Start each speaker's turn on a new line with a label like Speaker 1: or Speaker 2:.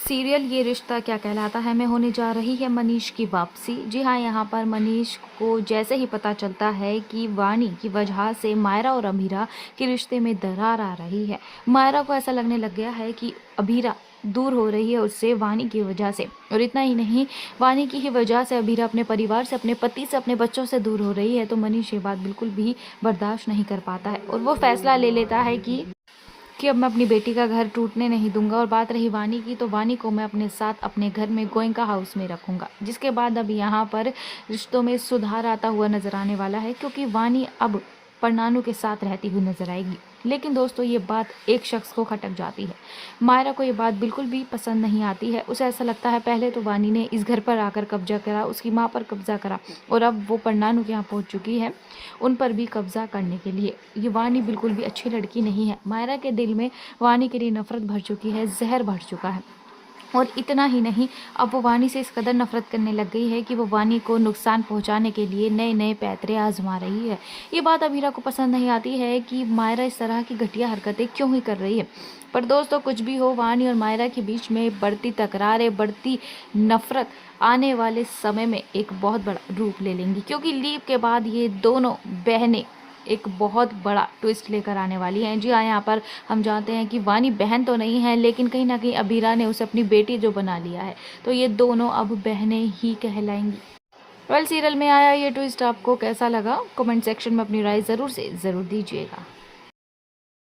Speaker 1: Serial ये रिश्ता क्या कहलाता है में होने जा रही है मनीष की वापसी। जी हाँ, यहाँ पर मनीष को जैसे ही पता चलता है कि वानी की वजह से मायरा और अमीरा के रिश्ते में दरार आ रही है, मायरा को ऐसा लगने लग गया है कि अमीरा दूर हो रही है उससे वानी की वजह से। और इतना ही नहीं, वानी की ही वजह से अमीरा अपने परिवार से, अपने पति से, अपने बच्चों से दूर हो रही है। तो मनीष ये बात बिल्कुल भी बर्दाश्त नहीं कर पाता है और वो फैसला ले लेता है कि अब मैं अपनी बेटी का घर टूटने नहीं दूंगा। और बात रही वानी की, तो वानी को मैं अपने साथ अपने घर में गोयनका हाउस में रखूंगा, जिसके बाद अब यहाँ पर रिश्तों में सुधार आता हुआ नजर आने वाला है, क्योंकि वानी अब परनानू के साथ रहती हुई नजर आएगी। लेकिन दोस्तों, ये बात एक शख्स को खटक जाती है। मायरा को ये बात बिल्कुल भी पसंद नहीं आती है। उसे ऐसा लगता है पहले तो वानी ने इस घर पर आकर कब्जा करा, उसकी माँ पर कब्जा करा, और अब वो परनानू के यहाँ पहुँच चुकी है उन पर भी कब्जा करने के लिए। ये वानी बिल्कुल भी अच्छी लड़की नहीं है। मायरा के दिल में वानी के लिए नफरत भर चुकी है, जहर भर चुका है। और इतना ही नहीं, अब वो वानी से इस कदर नफरत करने लग गई है कि वो वानी को नुकसान पहुंचाने के लिए नए नए पैतरे आजमा रही है। ये बात अमीरा को पसंद नहीं आती है कि मायरा इस तरह की घटिया हरकतें क्यों ही कर रही है। पर दोस्तों, कुछ भी हो, वानी और मायरा के बीच में बढ़ती तकरारें, बढ़ती नफरत आने वाले समय में एक बहुत बड़ा रूप ले लेंगी, क्योंकि लीव के बाद ये दोनों बहनें एक बहुत बड़ा ट्विस्ट लेकर आने वाली हैं। जी हाँ, यहाँ पर हम जानते हैं कि वानी बहन तो नहीं है, लेकिन कहीं ना कहीं अबीरा ने उसे अपनी बेटी जो बना लिया है, तो ये दोनों अब बहनें ही कहलाएंगी। सीरियल में आया ये ट्विस्ट आपको कैसा लगा? कमेंट सेक्शन में अपनी राय ज़रूर दीजिएगा।